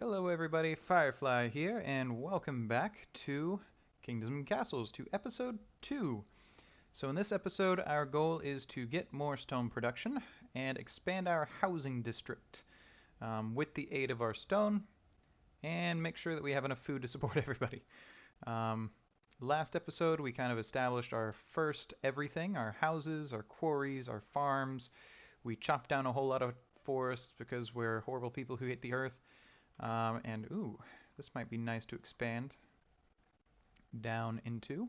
Hello everybody, Firefly here, and welcome back to Kingdoms and Castles, to episode 2. So in this episode, our goal is to get more stone production and expand our housing district with the aid of our stone, and make sure that we have enough food to support everybody. Um, Last episode, we kind of established our first everything, our houses, our quarries, our farms. We chopped down a whole lot of forests because we're horrible people who hate the earth. Ooh, this might be nice to expand down into.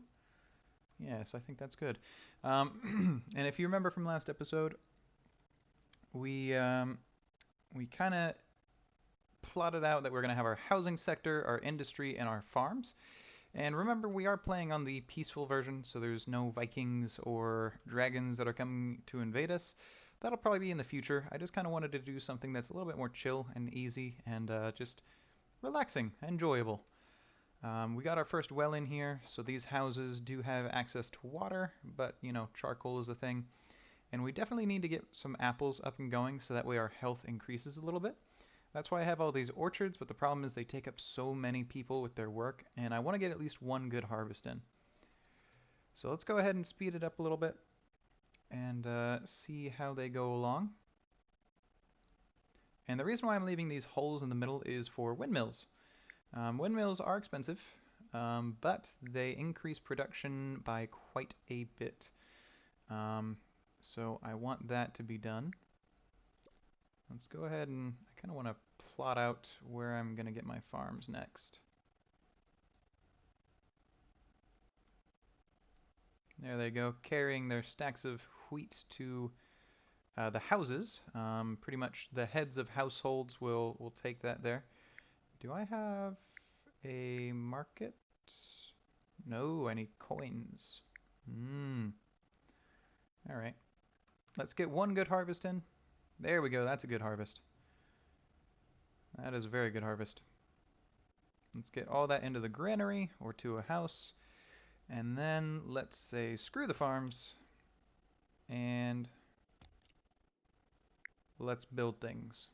Yes, I think that's good. And if you remember from last episode, we kind of plotted out that we're going to have our housing sector, our industry, and our farms. And remember, we are playing on the peaceful version, so there's no Vikings or dragons that are coming to invade us. That'll probably be in the future. I just kind of wanted to do something that's a little bit more chill and easy and just relaxing, enjoyable. We got our first well in here, so these houses do have access to water, but you know, charcoal is a thing. And we definitely need to get some apples up and going so that way our health increases a little bit. That's why I have all these orchards, but the problem is they take up so many people with their work, and I want to get at least one good harvest in. So let's go ahead and speed it up a little bit and see how they go along. And the reason why I'm leaving these holes in the middle is for windmills. Windmills are expensive, but they increase production by quite a bit. Um, so I want that to be done. Let's go ahead and I kind of want to plot out where I'm going to get my farms next. There they go, carrying their stacks of wheat to the houses. Pretty much the heads of households will take that there. Do I have a market? No, I need coins. Alright. Let's get one good harvest in. There we go, that's a good harvest. That is a very good harvest. Let's get all that into the granary or to a house. And then let's say screw the farms and let's build things.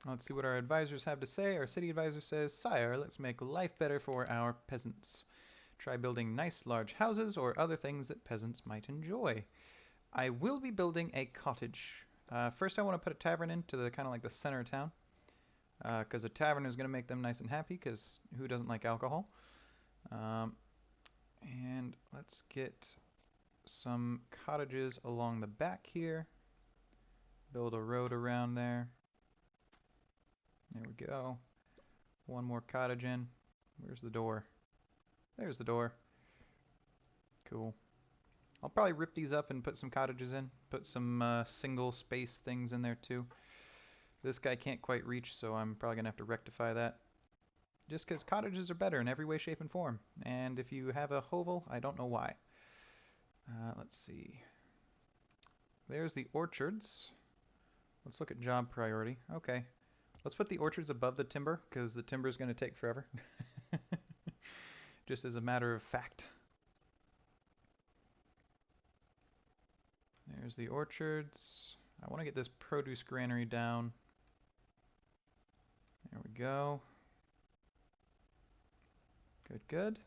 Let's see what our advisors have to say. Our city advisor says, "Sire, let's make life better for our peasants. Try building nice large houses or other things that peasants might enjoy. I will be building a cottage. First I want to put a tavern into the kind of like the center of town. Because a tavern is going to make them nice and happy, because who doesn't like alcohol? And let's get some cottages along the back here. Build a road around there. There we go. One more cottage in. Where's the door? There's the door. Cool. I'll probably rip these up and put some cottages in. Put some single space things in there too. This guy can't quite reach, so I'm probably going to have to rectify that. Just because cottages are better in every way, shape, and form. And if you have a hovel, I don't know why. Let's see. There's the orchards. Let's look at job priority. Okay. Let's put the orchards above the timber, because the timber is going to take forever. Just as a matter of fact. There's the orchards. I want to get this produce granary down. There we go. Good, good.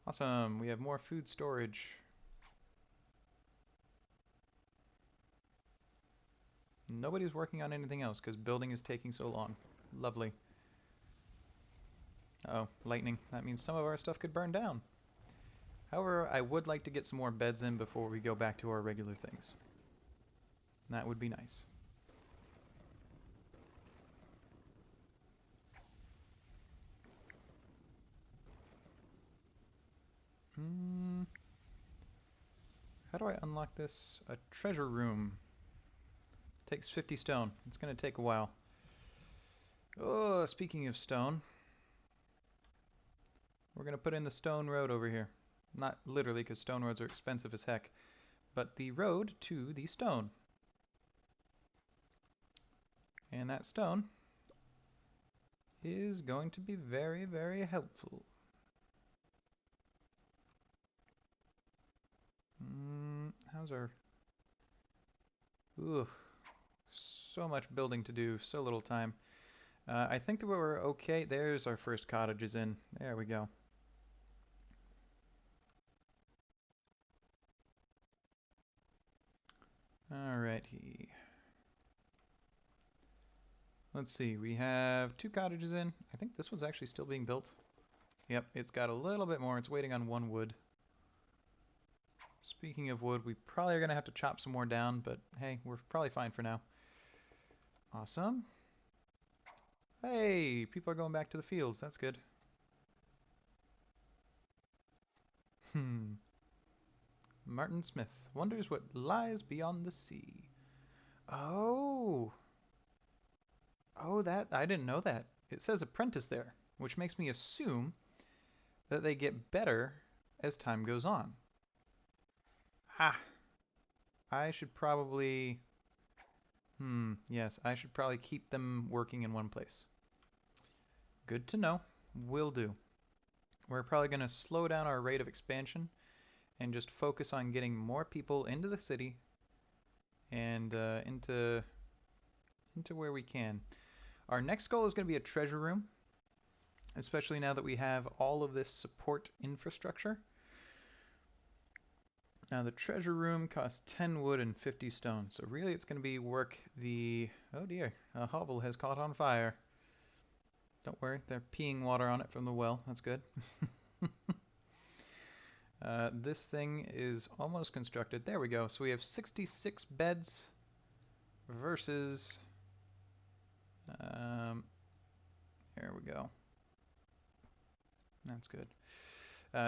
Awesome. We have more food storage. Nobody's working on anything else because building is taking so long. Lovely. Uh oh, lightning. That means some of our stuff could burn down. However, I would like to get some more beds in before we go back to our regular things. That would be nice. How do I unlock this? A treasure room. Takes 50 stone. It's going to take a while. Oh, speaking of stone, we're going to put in the stone road over here. Not literally, because stone roads are expensive as heck, but the road to the stone. And that stone is going to be very, very helpful. How's our... Ugh. so much building to do, so little time. I think that we're okay. There's our first cottages in. There we go. Alrighty. Let's see, we have 2 cottages in. I think this one's actually still being built. Yep, it's got a little bit more. It's waiting on 1 wood. Speaking of wood, we probably are going to have to chop some more down, but hey, we're probably fine for now. Awesome. Hey, people are going back to the fields. That's good. Martin Smith wonders what lies beyond the sea. Oh. Oh, that I didn't know that. It says apprentice there, which makes me assume that they get better as time goes on. Ah, I should probably... yes, I should probably keep them working in one place. Good to know. Will do. We're probably going to slow down our rate of expansion and just focus on getting more people into the city and into where we can. Our next goal is going to be a treasure room, especially now that we have all of this support infrastructure. Now the treasure room costs 10 wood and 50 stone, so really it's going to be work the... Oh dear, a hovel has caught on fire. Don't worry, they're peeing water on it from the well, that's good. This thing is almost constructed. There we go. So we have 66 beds versus... there we go. That's good.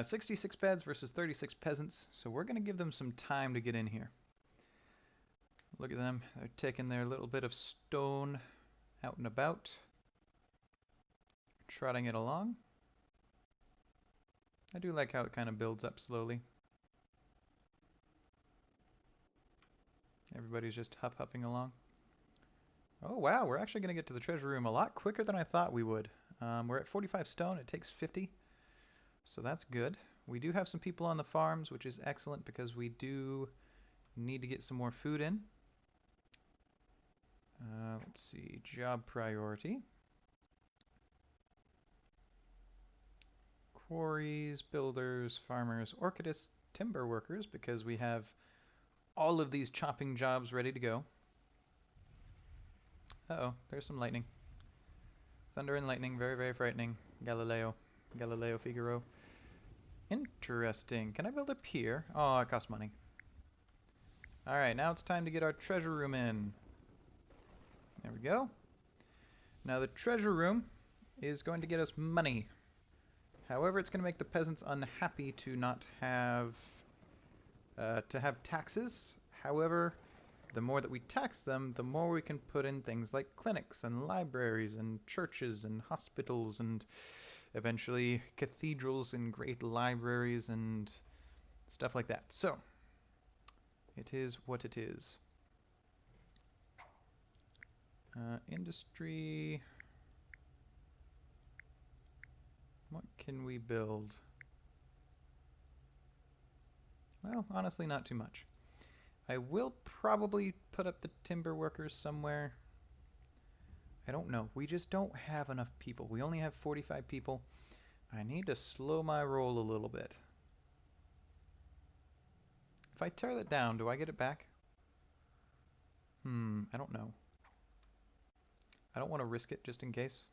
66 beds versus 36 peasants, so we're going to give them some time to get in here. Look at them. They're taking their little bit of stone out and about, trotting it along. I do like how it kind of builds up slowly. Everybody's just huffing along. Oh wow, we're actually going to get to the treasure room a lot quicker than I thought we would. We're at 45 stone, it takes 50, so that's good. We do have some people on the farms, which is excellent because we do need to get some more food in. Let's see, job priority. Quarries, builders, farmers, orchidists, timber workers, because we have all of these chopping jobs ready to go. Uh-oh, there's some lightning. Thunder and lightning, very, very frightening. Galileo Figaro. Interesting. Can I build a pier? Oh, it costs money. Alright, now it's time to get our treasure room in. There we go. Now the treasure room is going to get us money. However, it's going to make the peasants unhappy to not have taxes. However, the more that we tax them, the more we can put in things like clinics and libraries and churches and hospitals and eventually cathedrals and great libraries and stuff like that. So, it is what it is. Industry. What can we build? Well, honestly, not too much. I will probably put up the timber workers somewhere. I don't know. We just don't have enough people. We only have 45 people. I need to slow my roll a little bit. If I tear that down, do I get it back? I don't know. I don't want to risk it just in case.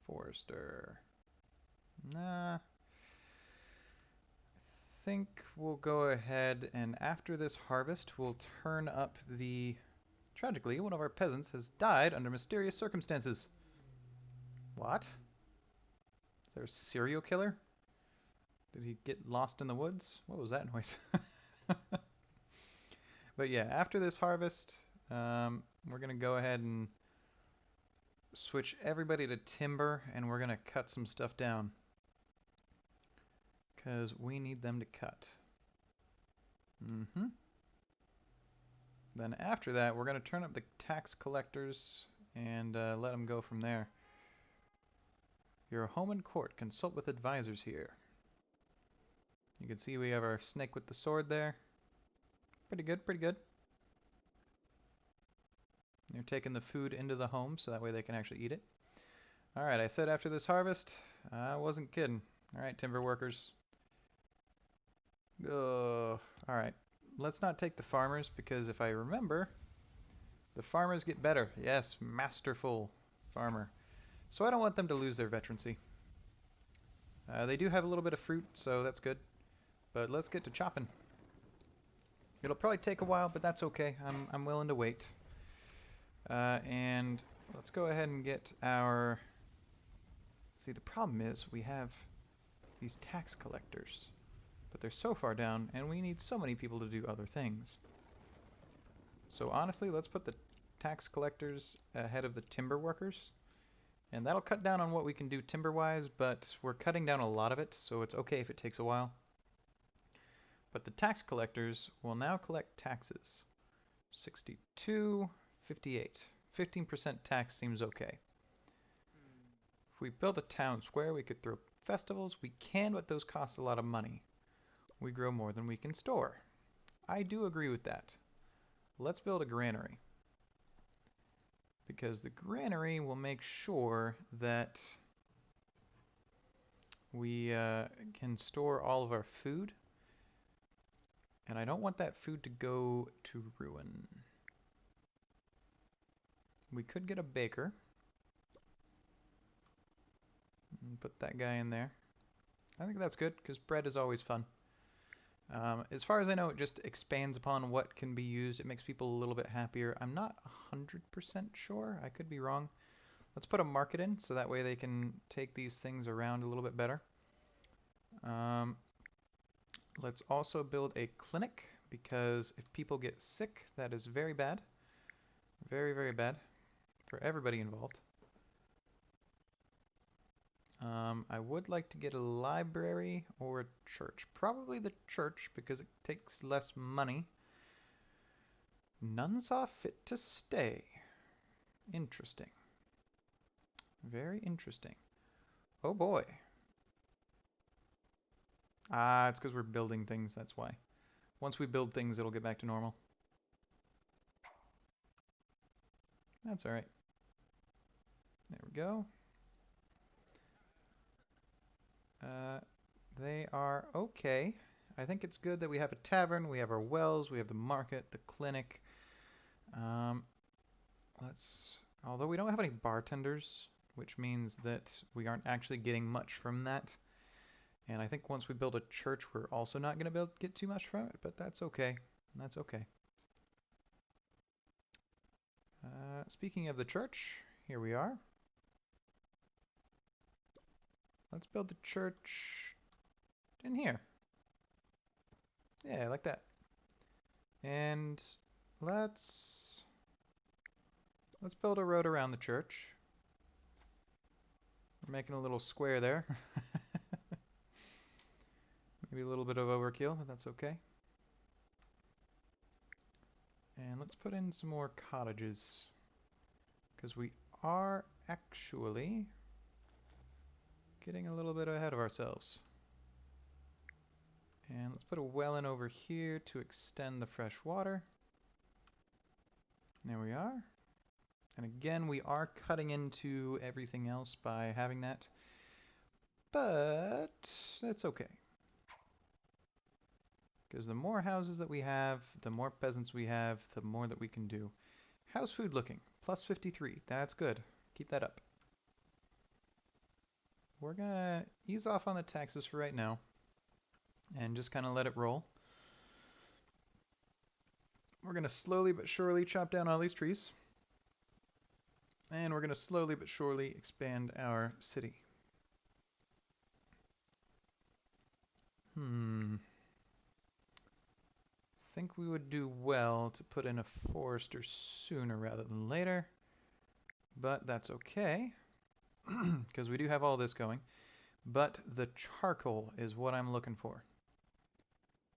Forester. Nah. I think we'll go ahead and after this harvest, we'll turn up the... Tragically, one of our peasants has died under mysterious circumstances. What? Is there a serial killer? Did he get lost in the woods? What was that noise? But yeah, after this harvest, we're going to go ahead and switch everybody to timber, and we're going to cut some stuff down. Because we need them to cut. Then after that, we're going to turn up the tax collectors and let them go from there. You're a home and court. Consult with advisors here. You can see we have our snake with the sword there. Pretty good, pretty good. They're taking the food into the home so that way they can actually eat it. Alright, I said after this harvest, I wasn't kidding. Alright, timber workers. Alright, let's not take the farmers because if I remember, the farmers get better. Yes, masterful farmer. So I don't want them to lose their veterancy. They do have a little bit of fruit, so that's good. But let's get to chopping. It'll probably take a while, but that's okay. I'm willing to wait. And let's go ahead and get our... See, the problem is we have these tax collectors, but they're so far down, and we need so many people to do other things. So honestly, let's put the tax collectors ahead of the timber workers, and that'll cut down on what we can do timber-wise, but we're cutting down a lot of it, so it's okay if it takes a while. But the tax collectors will now collect taxes. 62, 58. 15% tax seems okay. If we build a town square, we could throw festivals. We can, but those cost a lot of money. We grow more than we can store. I do agree with that. Let's build a granary. Because the granary will make sure that we can store all of our food. And I don't want that food to go to ruin. We could get a baker. And put that guy in there. I think that's good, because bread is always fun. As far as I know, it just expands upon what can be used. It makes people a little bit happier. I'm not 100% sure. I could be wrong. Let's put a market in, so that way they can take these things around a little bit better. Let's also build a clinic, because if people get sick, that is very bad. Very, very bad for everybody involved. I would like to get a library or a church. Probably the church because it takes less money. None saw fit to stay. Interesting. Very interesting. Oh boy. Ah, it's because we're building things, that's why. Once we build things, it'll get back to normal. That's alright. There we go. They are okay. I think it's good that we have a tavern, we have our wells, we have the market, the clinic. Although we don't have any bartenders, which means that we aren't actually getting much from that. And I think once we build a church, we're also not going to be able to get too much from it, but that's okay. That's okay. Speaking of the church, here we are. Let's build the church in here. Yeah, like that. And let's build a road around the church. We're making a little square there. Maybe a little bit of overkill, but that's okay. And let's put in some more cottages, because we are actually getting a little bit ahead of ourselves. And let's put a well in over here to extend the fresh water. There we are. And again, we are cutting into everything else by having that. But that's okay. Because the more houses that we have, the more peasants we have, the more that we can do. How's food looking? Plus 53. That's good. Keep that up. We're gonna ease off on the taxes for right now. And just kind of let it roll. We're gonna slowly but surely chop down all these trees. And we're gonna slowly but surely expand our city. Think we would do well to put in a forester sooner rather than later, but that's okay because we do have all this going. But the charcoal is what I'm looking for.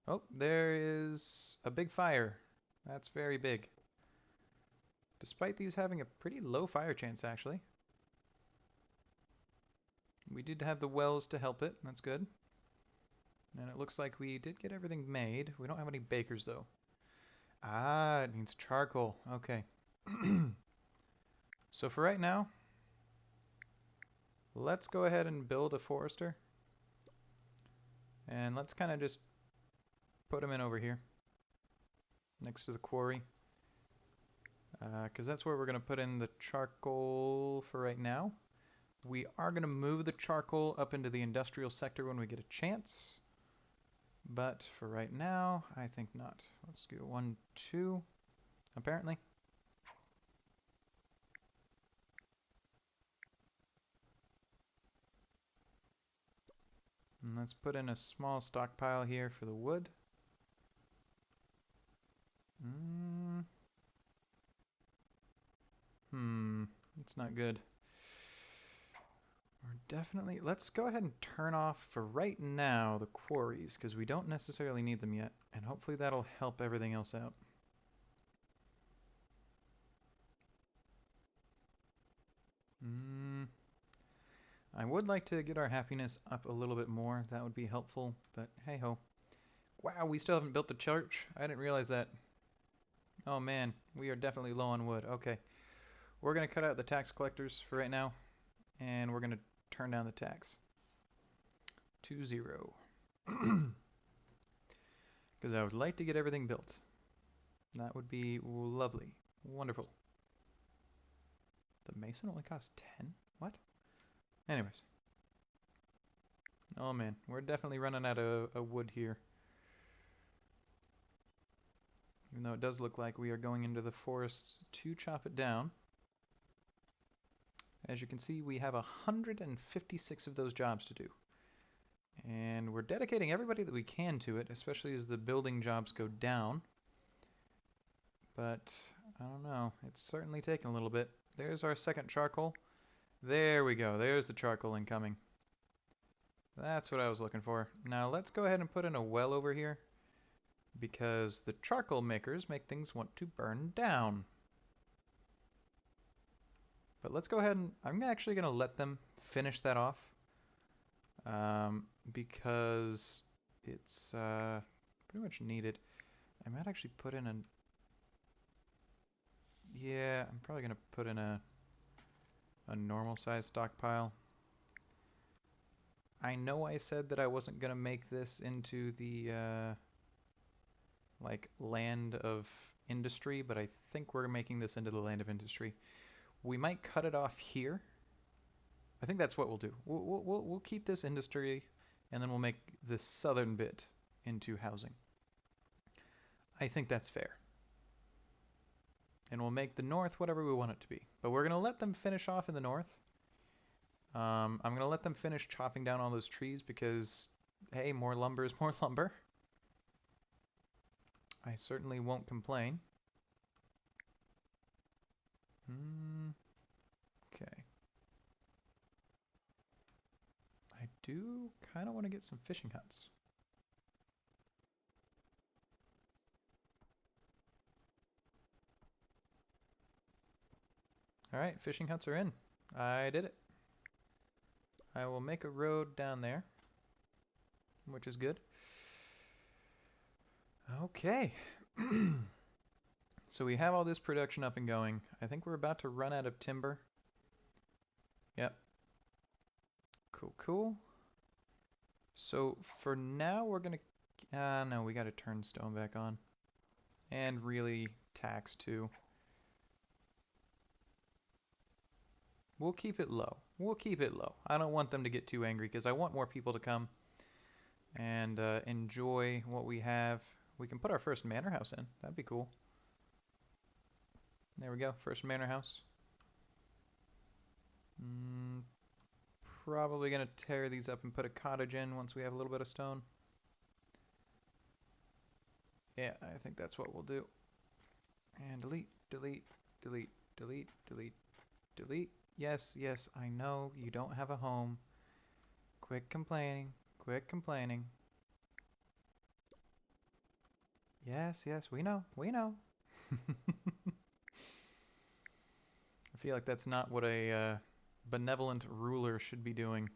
Oh, there is a big fire. That's very big. Despite these having a pretty low fire chance, actually. We did have the wells to help it. That's good. And it looks like we did get everything made. We don't have any bakers, though. Ah, it needs charcoal. Okay. So for right now, let's go ahead and build a forester. And let's kind of just put him in over here, next to the quarry. Because that's where we're going to put in the charcoal for right now. We are going to move the charcoal up into the industrial sector when we get a chance. But for right now, I think not. Let's go 1, 2, apparently. And let's put in a small stockpile here for the wood. It's not good. We're definitely... Let's go ahead and turn off, for right now, the quarries, because we don't necessarily need them yet. And hopefully that'll help everything else out. I would like to get our happiness up a little bit more. That would be helpful, but hey ho. Wow, we still haven't built the church. I didn't realize that. Oh man, we are definitely low on wood. Okay. We're going to cut out the tax collectors for right now, and we're going to turn down the tax. 2-0. Because I would like to get everything built. That would be lovely. Wonderful. The mason only costs 10? What? Anyways. Oh man, we're definitely running out of wood here. Even though it does look like we are going into the forests to chop it down. As you can see, we have 156 of those jobs to do. And we're dedicating everybody that we can to it, especially as the building jobs go down. But, I don't know, it's certainly taken a little bit. There's our second charcoal. There we go, there's the charcoal incoming. That's what I was looking for. Now let's go ahead and put in a well over here, because the charcoal makers make things want to burn down. But let's go ahead and I'm actually going to let them finish that off, because it's pretty much needed. I might actually put in a... Yeah, I'm probably going to put in a normal size stockpile. I know I said that I wasn't going to make this into the like land of industry, but I think we're making this into the land of industry. We might cut it off here. I think that's what we'll do. We'll keep this industry, and then we'll make the southern bit into housing. I think that's fair. And we'll make the north whatever we want it to be. But we're going to let them finish off in the north. I'm going to let them finish chopping down all those trees because, hey, more lumber is more lumber. I certainly won't complain. Okay. I do kind of want to get some fishing huts. Alright, fishing huts are in. I did it. I will make a road down there, which is good. Okay. So we have all this production up and going. I think we're about to run out of timber. Yep. Cool, cool. So for now, we're going to... no, we got to turn stone back on. And really tax too. We'll keep it low. We'll keep it low. I don't want them to get too angry because I want more people to come and enjoy what we have. We can put our first manor house in. That'd be cool. There we go. First manor house. Probably going to tear these up and put a cottage in once we have a little bit of stone. Yeah, I think that's what we'll do. And delete, delete, delete, delete, delete, delete. Yes, yes, I know you don't have a home. Quit complaining. Quit complaining. Yes, yes, we know. We know. I feel like that's not what a benevolent ruler should be doing.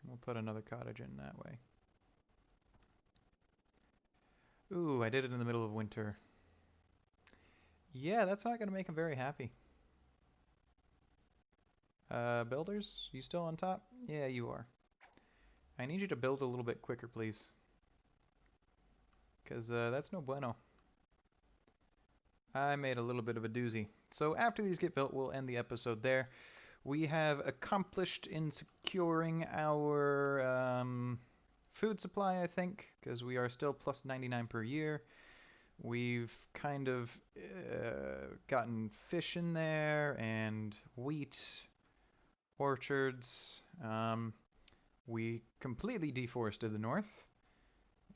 We'll put another cottage in that way. Ooh, I did it in the middle of winter. Yeah, that's not going to make him very happy. Builders, you still on top? Yeah, you are. I need you to build a little bit quicker, please. Because that's no bueno. I made a little bit of a doozy. So after these get built, we'll end the episode there. We have accomplished in securing our food supply, I think, because we are still plus 99 per year. We've kind of gotten fish in there and wheat, orchards. We completely deforested the north,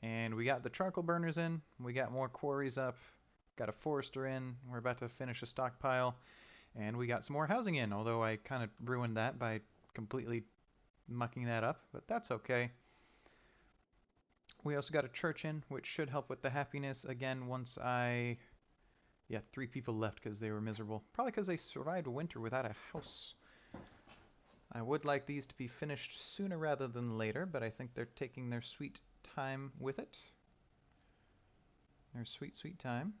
and we got the charcoal burners in. We got more quarries up. Got a forester in. We're about to finish a stockpile. And we got some more housing in, although I kind of ruined that by completely mucking that up, but that's okay. We also got a church in, which should help with the happiness again once I... Yeah, 3 people left because they were miserable. Probably because they survived winter without a house. I would like these to be finished sooner rather than later, but I think they're taking their sweet time with it. Their sweet, sweet time.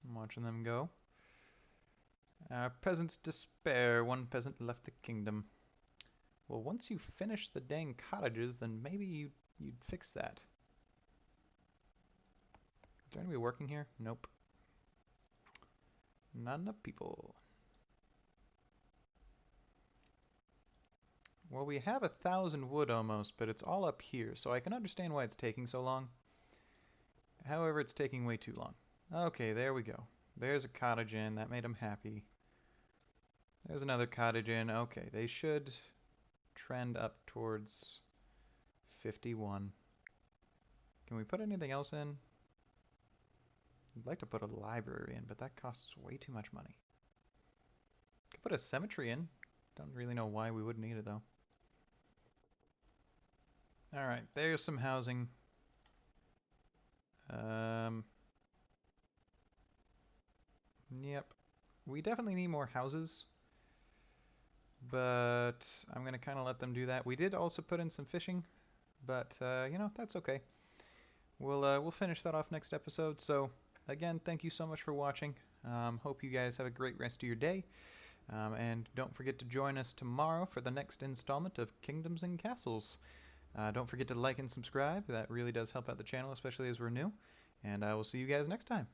I'm watching them go. Peasants despair. 1 peasant left the kingdom. Well, once you finish the dang cottages, then maybe you'd fix that. Is there anybody working here? Nope. Not enough people. Well, we have 1,000 wood almost, but it's all up here, so I can understand why it's taking so long. However, it's taking way too long. Okay, there we go. There's a cottage in. That made them happy. There's another cottage in. Okay, they should trend up towards 51. Can we put anything else in? I'd like to put a library in, but that costs way too much money. Could put a cemetery in. Don't really know why we would need it though. Alright, there's some housing. Yep. We definitely need more houses, but I'm going to kind of let them do that. We did also put in some fishing, but you know, that's okay. We'll finish that off next episode. So again, thank you so much for watching. Hope you guys have a great rest of your day. And don't forget to join us tomorrow for the next installment of Kingdoms and Castles. Don't forget to like and subscribe. That really does help out the channel, especially as we're new. And I will see you guys next time.